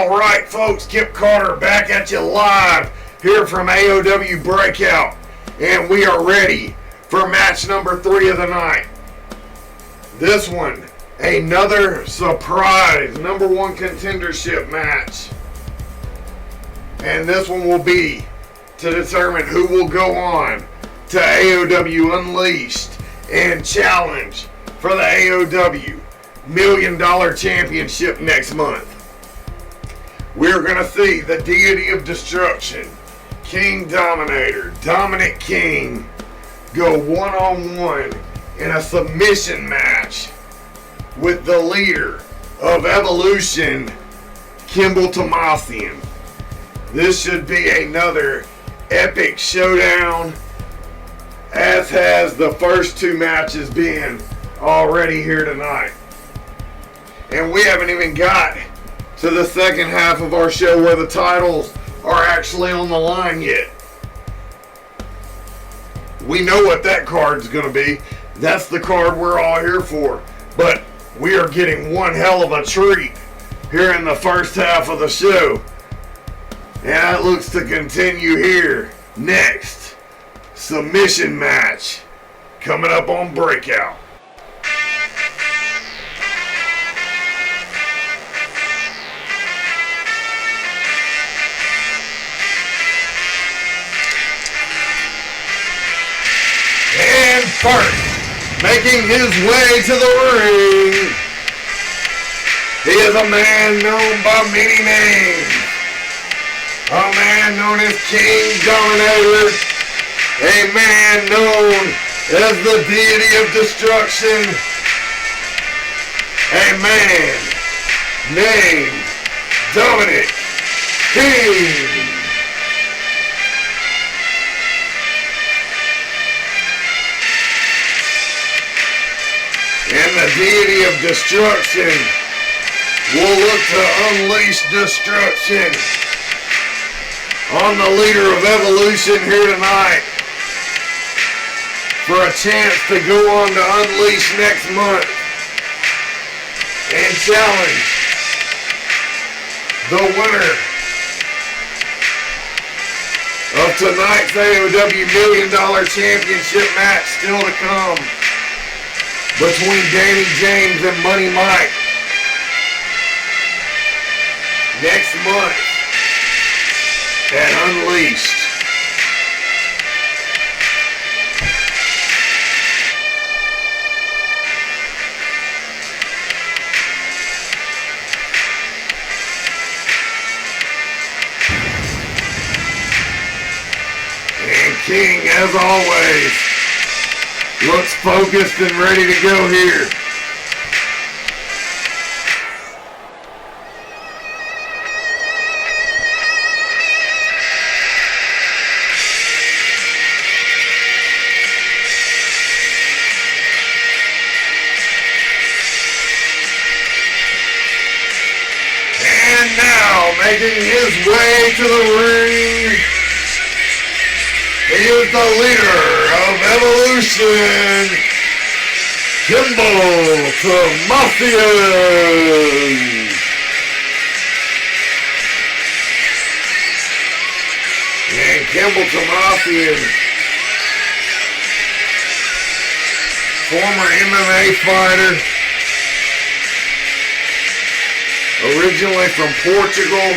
Alright folks, Kip Carter back at you live here from AoW Breakout, and we are ready for match number 3 of the night. This one, another surprise number 1 contendership match, and this one will be to determine who will go on to AoW Unleashed and challenge for the AoW $1 Million Championship next month. We're going to see the Deity of Destruction, King Dominator, Dominic King, go one-on-one in a submission match with the leader of Evolution, Kimball Tomasian. This should be another epic showdown, as has the first 2 matches been already here tonight. And we haven't even got to the second half of our show where the titles are actually on the line yet. We know what that card's going to be. That's the card we're all here for. But we are getting one hell of a treat here in the first half of the show. And it looks to continue here next. Submission match coming up on Breakout. And first, making his way to the ring, he is a man known by many names. A man known as King Dominator. A man known as the Deity of Destruction. A man named Dominic King. And the Deity of Destruction will look to unleash destruction on the leader of Evolution here tonight for a chance to go on to Unleash next month and challenge the winner of tonight's AoW $1 Million Championship match still to come between Danny James and Money Mike next month at Unleashed. And King, as always, looks focused and ready to go here. And now, making his way to the ring, he is the leader of Evolution, Kimball Tomasian. And Kimball Tomasian, former MMA fighter, originally from Portugal.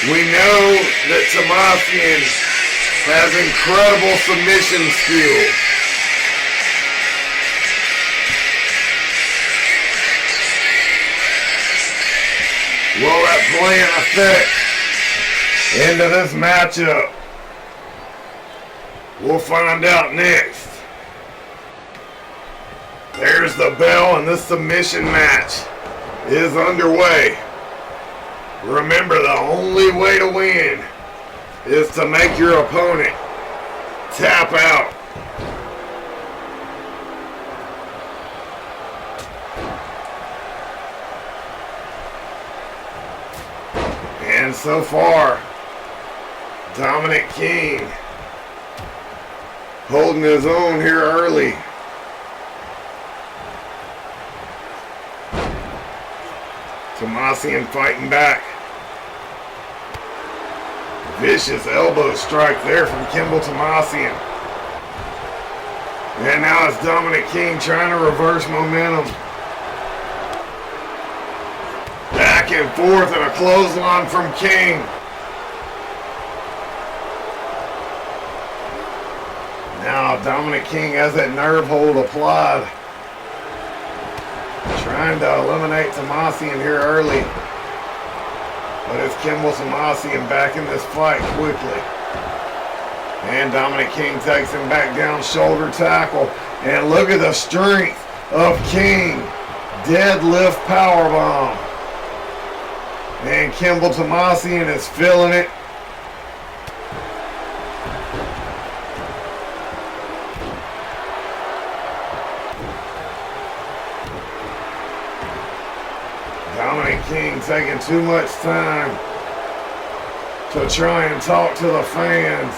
We know that Tomasian has incredible submission skills. Will that play an effect into this matchup? We'll find out next. There's the bell, and this submission match is underway. Remember, the only way to win is to make your opponent tap out. And so far, Dominic King holding his own here early. Tomasian fighting back. Vicious elbow strike there from Kimball Tomasian. And now it's Dominic King trying to reverse momentum. Back and forth and a clothesline from King. Now Dominic King has that nerve hold applied. Trying to eliminate Tomasian here early. But it's Kimball Tomasian back in this fight quickly. And Dominic King takes him back down, shoulder tackle. And look at the strength of King. Deadlift powerbomb. And Kimball Tomasian is feeling it. Dominic King taking too much time to try and talk to the fans.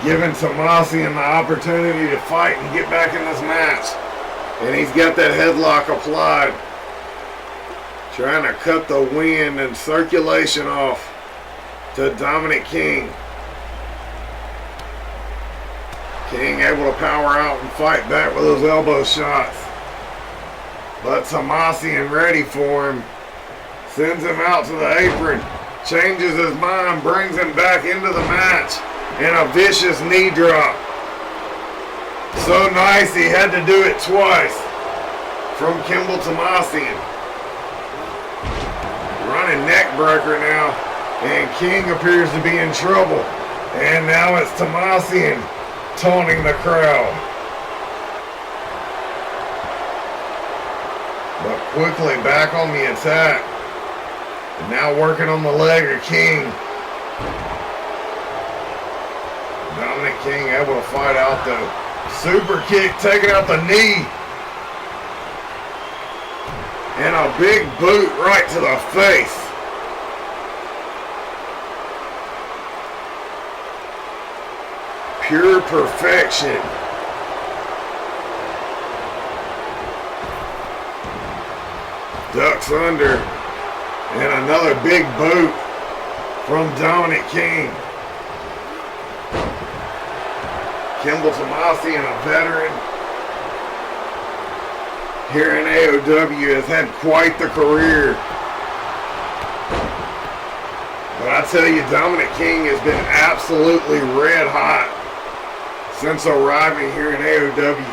Giving Tomasian the opportunity to fight and get back in this match. And he's got that headlock applied. Trying to cut the wind and circulation off to Dominic King. King able to power out and fight back with those elbow shots. But Tomasian ready for him. Sends him out to the apron. Changes his mind. Brings him back into the match. And a vicious knee drop. So nice he had to do it twice. From Kimball Tomasian. Running neck breaker now. And King appears to be in trouble. And now it's Tomasian taunting the crowd. But quickly back on the attack. And now working on the leg of King. Dominic King able to fight out though. Super kick taking out the knee. And a big boot right to the face. Pure perfection. Ducks under. And another big boot from Dominic King. Kimball Tomasian, a veteran here in AoW, has had quite the career. But I tell you, Dominic King has been absolutely red hot since arriving here in AoW.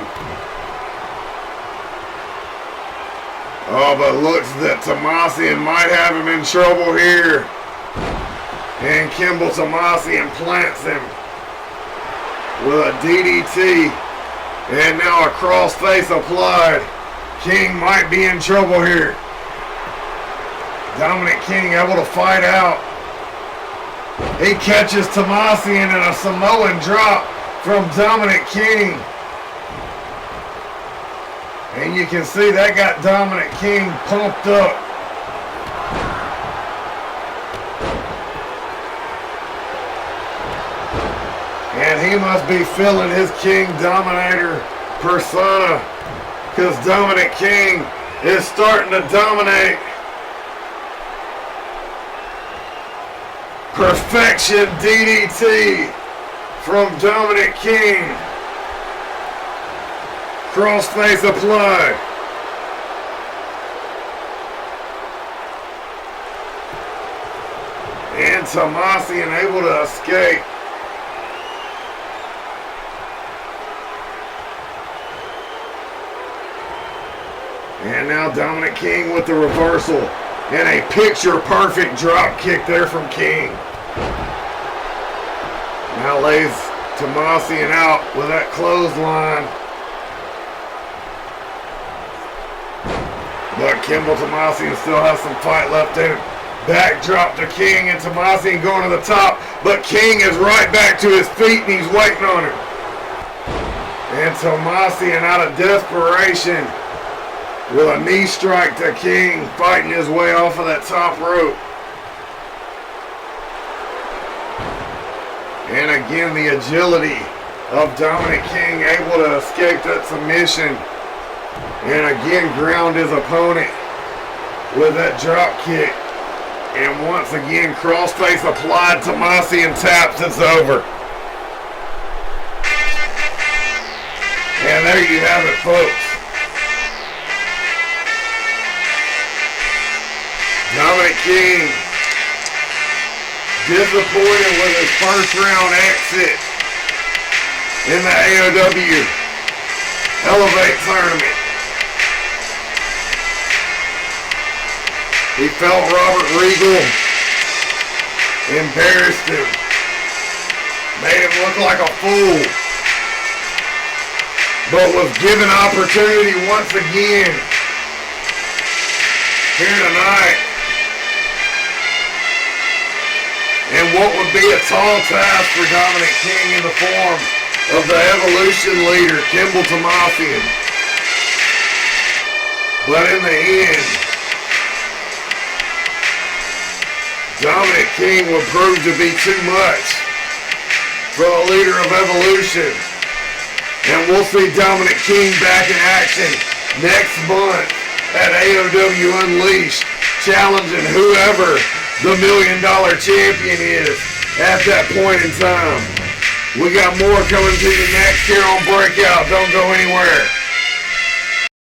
Oh, but looks that Tomasian might have him in trouble here. And Kimball Tomasian plants him with a DDT. And now a crossface applied. King might be in trouble here. Dominic King able to fight out. He catches Tomasian in a Samoan drop from Dominic King. And you can see that got Dominic King pumped up. And he must be feeling his King Dominator persona, because Dominic King is starting to dominate. Perfection DDT from Dominic King. Crossface applied. And Tomasian able to escape. And now Dominic King with the reversal. And a picture-perfect drop kick there from King. Now lays Tomasian out with that clothesline. But Kimball Tomasian still has some fight left in him. Backdrop to King, and Tomasian going to the top. But King is right back to his feet and he's waiting on him. And Tomasian out of desperation with a knee strike to King, fighting his way off of that top rope. And again, the agility of Dominic King, able to escape that submission. And again, ground his opponent. with that drop kick. And once again, crossface applied. Tomasian taps. It's over. And there you have it, folks. Dominic King disappointed with his first round exit in the AoW Elevate tournament. He felt Robert Regal embarrassed him, made him look like a fool, but was given opportunity once again here tonight. And what would be a tall task for Dominic King in the form of the Evolution leader, Kimball Tomasian. But in the end, Dominic King would prove to be too much for the leader of Evolution. And we'll see Dominic King back in action next month at AoW Unleashed, challenging whoever the $1 Million Champion is at that point in time. We got more coming to you next here on Breakout. Don't go anywhere.